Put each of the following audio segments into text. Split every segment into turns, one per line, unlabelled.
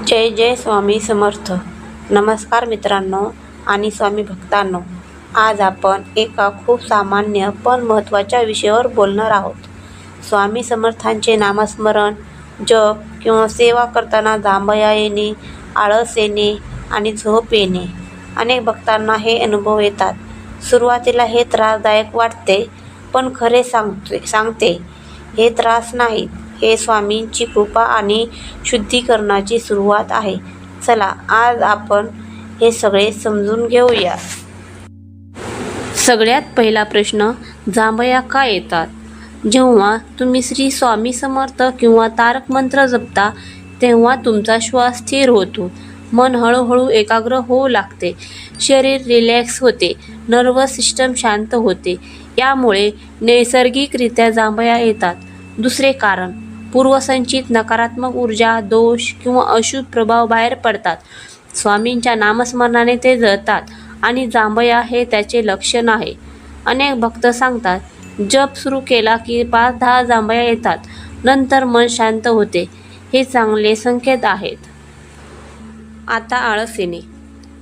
जय जय स्वामी समर्थ. नमस्कार मित्रांनो आणि स्वामी भक्तांनो. आज आपण एका खूप सामान्य पण महत्त्वाच्या विषयावर बोलणार आहोत. स्वामी समर्थांचे नामस्मरण, जप किंवा सेवा करताना जांभया येणे, आळस येणे आणि झोप येणे. अनेक भक्तांना हे अनुभव येतात. सुरुवातीला हे त्रासदायक वाटते, पण खरे सांगते हे त्रास नाहीत. हे स्वामींची कृपा आणि शुद्धीकरणाची सुरुवात आहे. चला आज आपण हे सगळे समजून घेऊया. सगळ्यात पहिला प्रश्न, जांभया का येतात? जेव्हा तुम्ही श्री स्वामी समर्थ किंवा तारक मंत्र जपता तेव्हा तुमचा श्वास स्थिर होतो, मन हळूहळू एकाग्र होऊ लागते, शरीर रिलॅक्स होते, नर्वस सिस्टम शांत होते. यामुळे नैसर्गिकरित्या जांभया येतात. दुसरे कारण, पूर्वसंचित नकारात्मक ऊर्जा, दोष किंवा अशुभ प्रभाव बाहेर पडतात. स्वामींच्या नामस्मरणाने ते जळतात आणि जांभया हे त्याचे लक्षण आहे. अनेक भक्त सांगतात, जप सुरू केला की 5-10 जांभया येतात, नंतर मन शांत होते. हे चांगले संकेत आहेत. आता आळस येणे.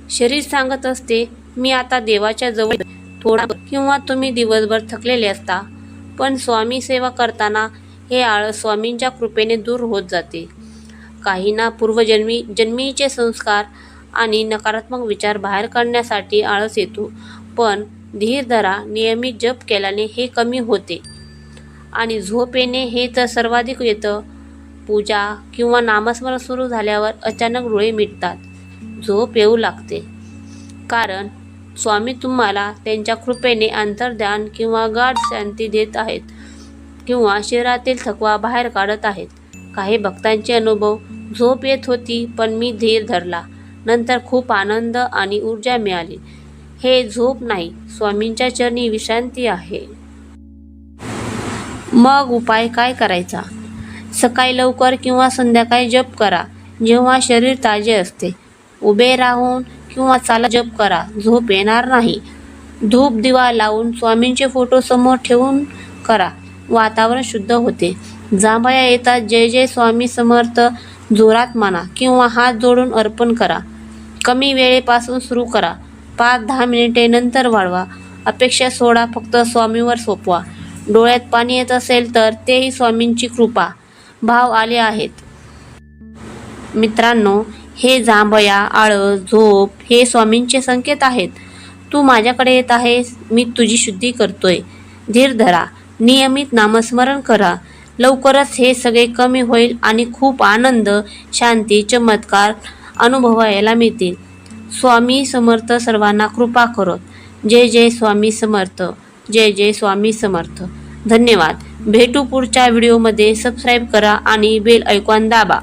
शरीर सांगत असते, मी आता देवाच्या जवळ थोडा, किंवा तुम्ही दिवसभर थकलेले असता. पण स्वामी सेवा करताना हे आळस स्वामींच्या कृपेने दूर होत जाते. काहींना जन्मीचे संस्कार आणि नकारात्मक विचार बाहेर काढण्यासाठी आळस येतो. पण धीर धरा, नियमित जप केल्याने हे कमी होते. आणि झोप येणे हे तर सर्वाधिक येतं. पूजा किंवा नामस्मरण सुरू झाल्यावर अचानक डोळे मिटतात, झोप येऊ लागते. कारण स्वामी तुम्हाला त्यांच्या कृपेने अंतर्ध्यान किंवा गाढ शांती देत आहेत, किंवा शरीरातील थकवा बाहेर काढत आहेत. काही भक्तांचे अनुभव, झोप येत होती पण मी धीर धरला, नंतर खूप आनंद आणि ऊर्जा मिळाली. हे झोप नाही, स्वामींच्या चरणी विश्रांती आहे. मग उपाय काय करायचा? सकाळी लवकर किंवा संध्याकाळी जप करा, जेव्हा शरीर ताजे असते. उभे राहून किंवा चालत जप करा, झोप येणार नाही. धूप दिवा लावून स्वामींचे फोटो समोर ठेवून करा, वातावरण शुद्ध होते. जांभया येतात, जय जय स्वामी समर्थ जोरात म्हणा किंवा हात जोडून अर्पण करा. कमी वेळेपासून सुरू करा, 5-10 मिनिटे, नंतर वाढवा. अपेक्षा सोडा, फक्त स्वामीवर सोपवा. डोळ्यात पाणी येत असेल तर तेही स्वामींची कृपा. भाव आले आहेत. मित्रांनो, हे जांभया, आळस, झोप हे स्वामींचे संकेत आहेत. तू माझ्याकडे येत आहेस, मी तुझी शुद्धी करतोय. धीर धरा, नियमित नामस्मरण करा. लवकरच हे सगळे कमी होईल आणि खूप आनंद, शांती, चमत्कार अनुभवायला मिळतील. स्वामी समर्थ सर्वांना कृपा करोत. जय जय स्वामी समर्थ. जय जय स्वामी समर्थ. धन्यवाद. भेटू पुढच्या व्हिडिओमध्ये. सबस्क्राईब करा आणि बेल आयकॉन दाबा.